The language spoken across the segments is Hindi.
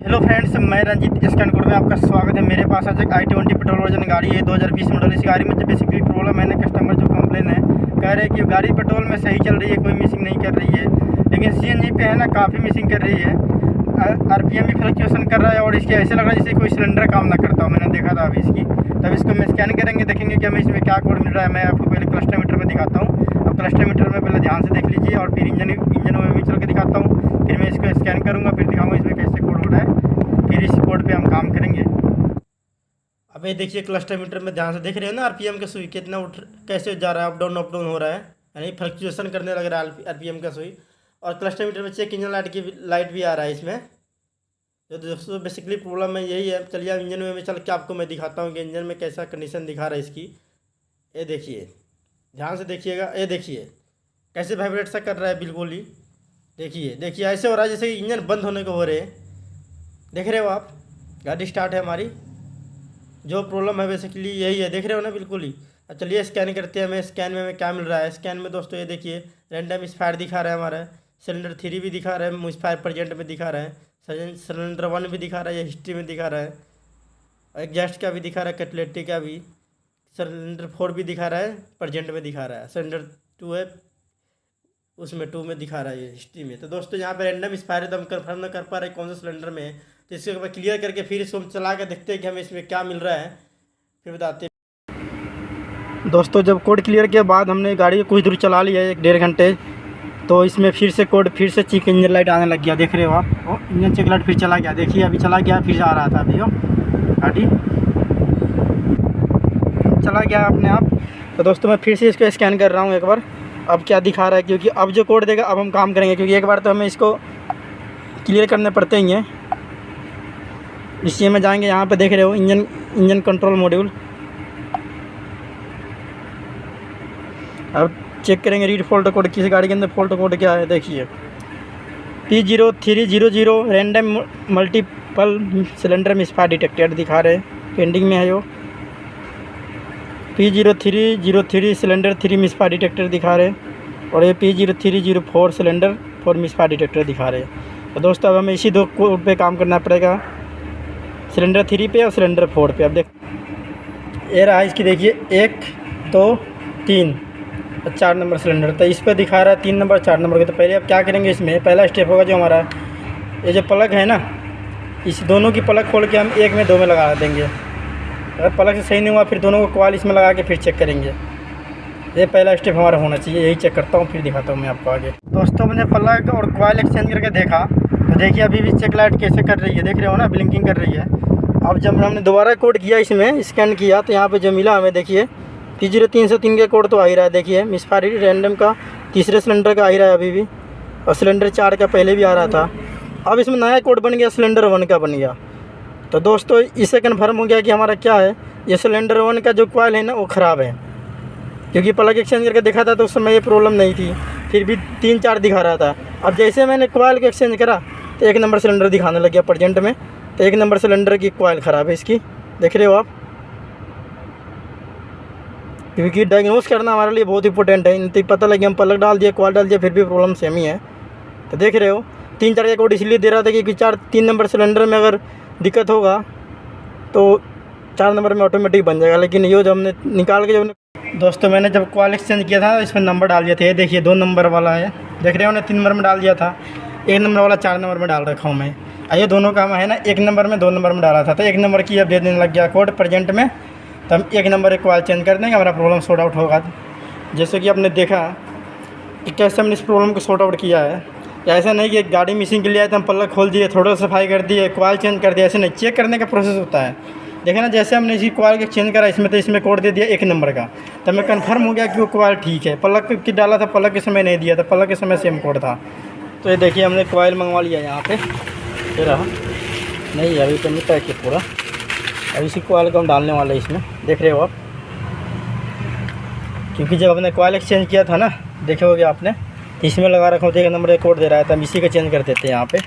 हेलो फ्रेंड्स, मैं रंजीत स्कैन कोड में आपका स्वागत है। मेरे पास आज एक i20 पेट्रोल वर्जन गाड़ी है, 2020 मॉडल। इस गाड़ी में जो बेसिकली प्रॉब्लम है ना, कस्टमर जो कंप्लेन है, कह रहे हैं कि गाड़ी पेट्रोल में सही चल रही है, कोई मिसिंग नहीं कर रही है, लेकिन सीएनजी पे है ना काफ़ी मिसिंग कर रही है। आरपीएम भी फ्लक्चुएशन कर रहा है और इसके ऐसे लग रहा है जैसे कोई सिलेंडर काम ना करता हो। मैंने देखा था अभी इसकी, तब इसको मैं स्कैन करेंगे, देखेंगे कि हमें इसमें क्या कोड मिल रहा है। मैं आपको पहले क्लस्टर मीटर में दिखाता हूँ। अब क्लस्टर मीटर में पहले ध्यान से देख लीजिए और फिर इंजन में भी चल के दिखाता हूँ। फिर मैं इसको स्कैन करूँगा, फिर दिखाऊँगा इसमें कैसे कोड हो रहा है, फिर इस कोड पे हम काम करेंगे। अब ये देखिए क्लस्टर मीटर में ध्यान से देख रहे हो ना, आरपीएम का सुई कितना कैसे जा रहा है, अप डाउन हो रहा है, यानी फ्लक्चुएशन करने लग रहा है आरपीएम का सुई। और क्लस्टर मीटर में चेक इंजन लाइट भी आ रहा है इसमें। जो दोस्तों बेसिकली प्रॉब्लम है यही है। चलिए अब इंजन में चल के आपको मैं दिखाता हूँ कि इंजन में कैसा कंडीशन दिखा रहा है इसकी। ये देखिए, ध्यान से देखिएगा, ये देखिए कैसे वाइब्रेट सा कर रहा है बिल्कुल ही। देखिए ऐसे हो रहा है जैसे इंजन बंद होने को हो रहे हैं। देख रहे हो आप, गाड़ी स्टार्ट है हमारी। जो प्रॉब्लम है बेसिकली यही है, देख रहे हो ना बिल्कुल ही। अब चलिए स्कैन करते हैं। हमें स्कैन में हमें क्या मिल रहा है। स्कैन में दोस्तों ये देखिए रैंडम मिसफायर दिखा रहा है हमारा, सिलेंडर 3 भी दिखा रहा है, मिसफायर प्रेजेंट में दिखा रहा है, सिलेंडर 1 भी दिखा रहा है, ये हिस्ट्री में दिखा रहा है, एग्जॉस्ट का भी दिखा रहा है, कैटलेटिक का भी, सिलेंडर 4 भी दिखा रहा है, प्रेजेंट में दिखा रहा है, सिलेंडर 2 है उसमें 2 में दिखा रहा है ये हिस्ट्री में। तो दोस्तों यहाँ पे रैंडम एक्सपायर है, तो हम कंफर्म ना कर पा रहे कौन सा सिलेंडर में है। तो इसको एक बार क्लियर करके फिर इसको हम चला के देखते हैं कि हमें इसमें क्या मिल रहा है, फिर बताते हैं। दोस्तों जब कोड क्लियर के बाद हमने गाड़ी कुछ दूर चला लिया है, 1-1.5 घंटे, तो इसमें फिर से कोड फिर से चेक इंजन लाइट आने लग गया। देख रहे हो आप, वो इंजन चेक लाइट फिर चला गया। देखिए अभी चला गया, फिर से आ रहा था, अभी वो गाड़ी चला गया अपने आप। तो दोस्तों मैं फिर से इसको स्कैन कर रहा हूँ एक बार, अब क्या दिखा रहा है, क्योंकि अब जो कोड देगा अब हम काम करेंगे, क्योंकि एक बार तो हमें इसको क्लियर करने पड़ते ही हैं। इसलिए में जाएंगे, यहाँ पे देख रहे हो इंजन कंट्रोल मॉड्यूल। अब चेक करेंगे रीड फॉल्ट कोड, किसी गाड़ी के अंदर फॉल्ट कोड क्या है। देखिए P0300 random multiple cylinder misfire detected दिखा रहे हैं, पेंडिंग में है जो। P0303 सिलेंडर 3 मिसफायर डिटेक्टर दिखा रहे हैं, और ये P0304 सिलेंडर 4 मिसफायर डिटेक्टर दिखा रहे हैं। तो दोस्तों अब हमें इसी 2 कोड पे काम करना पड़ेगा, सिलेंडर 3 पे और सिलेंडर 4 पे। अब देख ये रहा इसकी, देखिए 1 2 3 और 4 नंबर सिलेंडर, तो इस पर दिखा रहा है 3 नंबर 4 नंबर के। तो पहले अब क्या करेंगे, इसमें पहला स्टेप होगा जो हमारा ये जो प्लग है ना, इस दोनों की प्लग खोल के हम 1 में 2 में लगा देंगे। अगर प्लग से सही नहीं हुआ फिर दोनों को कॉइल इसमें लगा के फिर चेक करेंगे। ये पहला स्टेप हमारा होना चाहिए, यही चेक करता हूँ, फिर दिखाता हूँ मैं आपको आगे। दोस्तों मैंने प्लग और कॉइल एक्सचेंज करके देखा, तो देखिए अभी भी चेक लाइट कैसे कर रही है, देख रहे हो ना, ब्लिंकिंग कर रही है। अब जब हमने दोबारा कोड किया, इसमें स्कैन किया, तो यहाँ पे जो मिला हमें, देखिए P0303 का कोड तो आ ही रहा है। देखिए मिसफायर रैंडम का तीसरे सिलेंडर का आ ही रहा है अभी भी, और सिलेंडर 4 का पहले भी आ रहा था। अब इसमें नया कोड बन गया, सिलेंडर 1 का बन गया। तो दोस्तों इससे कन्फर्म हो गया कि हमारा क्या है, ये सिलेंडर 1 का जो कॉइल है ना वो ख़राब है, क्योंकि प्लग एक्सचेंज करके देखा था तो उस समय ये प्रॉब्लम नहीं थी, फिर भी 3-4 दिखा रहा था। अब जैसे मैंने कॉइल को एक्सचेंज करा तो 1 नंबर सिलेंडर दिखाने लग गया प्रेजेंट में। तो 1 नंबर सिलेंडर की कॉइल ख़राब है इसकी, देख रहे हो आप। क्योंकि डायग्नोस करना हमारे लिए बहुत इंपॉर्टेंट है, नहीं पता लगे हम प्लग डाल दिया, कॉइल डाल दिया, फिर भी प्रॉब्लम सेम ही है। तो देख रहे हो 3-4 का कोड इसलिए दे रहा था क्योंकि 3 नंबर सिलेंडर में अगर दिक्कत होगा तो 4 नंबर में ऑटोमेटिक बन जाएगा। लेकिन ये जो हमने निकाल के जब दोस्तों मैंने जब कॉइल एक्सचेंज किया था इसमें नंबर डाल दिए थे, देखिए 2 नंबर वाला है, देख रहे हो ना, 3 नंबर में डाल दिया था, 1 नंबर वाला 4 नंबर में डाल रखा हूँ मैं। ये दोनों काम है ना, 1 नंबर में 2 नंबर में डाला था, तो 1 नंबर की अब दे देने लग गया कोड प्रेजेंट में। तो हम 1 नंबर एक कॉइल चेंज कर देंगे, हमारा प्रॉब्लम सॉर्ट आउट होगा। जैसे कि आपने देखा कि कैसे हमने इस प्रॉब्लम को सॉर्ट आउट किया है। ऐसा नहीं कि गाड़ी मिसिंग के लिए आए तो हम प्लग खोल दिए, थोड़ा सफाई कर दिए, कॉइल चेंज कर दिया, ऐसे नहीं, चेक करने का प्रोसेस होता है। देखा ना, जैसे हमने इसी कॉइल को चेंज करा, इसमें तो इसमें कोड दे दिया 1 नंबर का, तो हमें कंफर्म हो गया कि वो कॉइल ठीक है। प्लग की डाला था, प्लग के समय नहीं दिया था, प्लग के समय सेम कोड था। तो ये देखिए हमने कॉइल मंगवा लिया यहाँ पे, ये रहा, नहीं अभी तो नहीं पैक है पूरा। अब इसी कॉइल को हम डालने वाले हैं इसमें, देख रहे हो आप। क्योंकि जब हमने कॉइल एक्सचेंज किया था ना, देखे होगे आपने, तो इसमें लगा रखा होता है 1 नंबर का कोड दे रहा है, तो हम इसी का चेंज कर देते हैं यहाँ पे।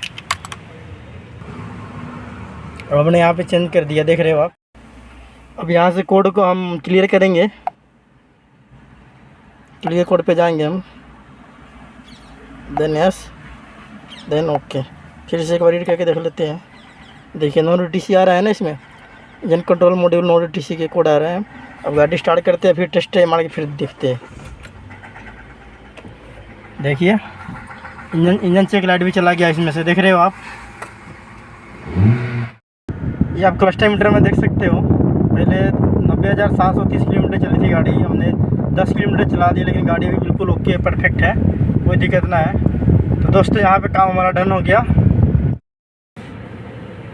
और हमने यहाँ पे चेंज कर दिया, देख रहे हो आप। अब यहाँ से कोड को हम क्लियर करेंगे, क्लियर कोड पे जाएंगे हम, देन यस, देन ओके। फिर से एक बार रीड करके देख लेते हैं। देखिए नो DTC आ रहा है ना, इसमें engine control module no DTC के कोड आ रहे हैं। अब गाड़ी स्टार्ट करते हैं, फिर टेस्ट मार के फिर देखते हैं। देखिए इंजन चेक लाइट भी चला गया इसमें से, देख रहे हो आप। ये आप क्लस्टर मीटर में देख सकते हो, पहले 90,730 किलोमीटर चली थी गाड़ी, हमने 10 किलोमीटर चला दी, लेकिन गाड़ी भी बिल्कुल ओके परफेक्ट है, कोई दिक्कत ना है। तो दोस्तों यहाँ पे काम हमारा डन हो गया।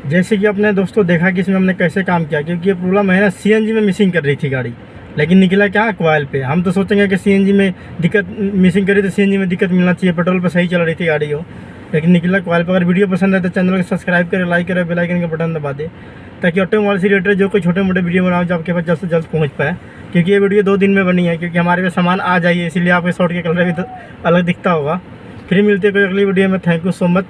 जैसे कि अपने दोस्तों देखा कि इसमें हमने कैसे काम किया, क्योंकि ये प्रॉब्लम है ना CNG में मिसिंग कर रही थी गाड़ी, लेकिन निकला क्या कॉइल पे। हम तो सोचेंगे कि CNG में दिक्कत मिसिंग करी तो CNG में दिक्कत मिलना चाहिए, पेट्रोल पे सही चल रही थी गाड़ी हो, लेकिन निकला कॉइल पे। अगर वीडियो पसंद है तो चैनल को सब्सक्राइब करें, लाइक करें, बेल आइकन का बटन दबा दे, ताकि ऑटोमोबाइल से रिलेटेड जो कोई छोटे मोटे वीडियो बनाओ जो आपके पास जल्द से जल्द पहुँच पाए। क्योंकि ये वीडियो 2 दिन में बनी है, क्योंकि हमारे पास सामान आ जाइए, इसीलिए आपके शॉर्ट के कलर भी अलग दिखता होगा। फिर मिलते हैं कोई अगली वीडियो में। Thank you so much.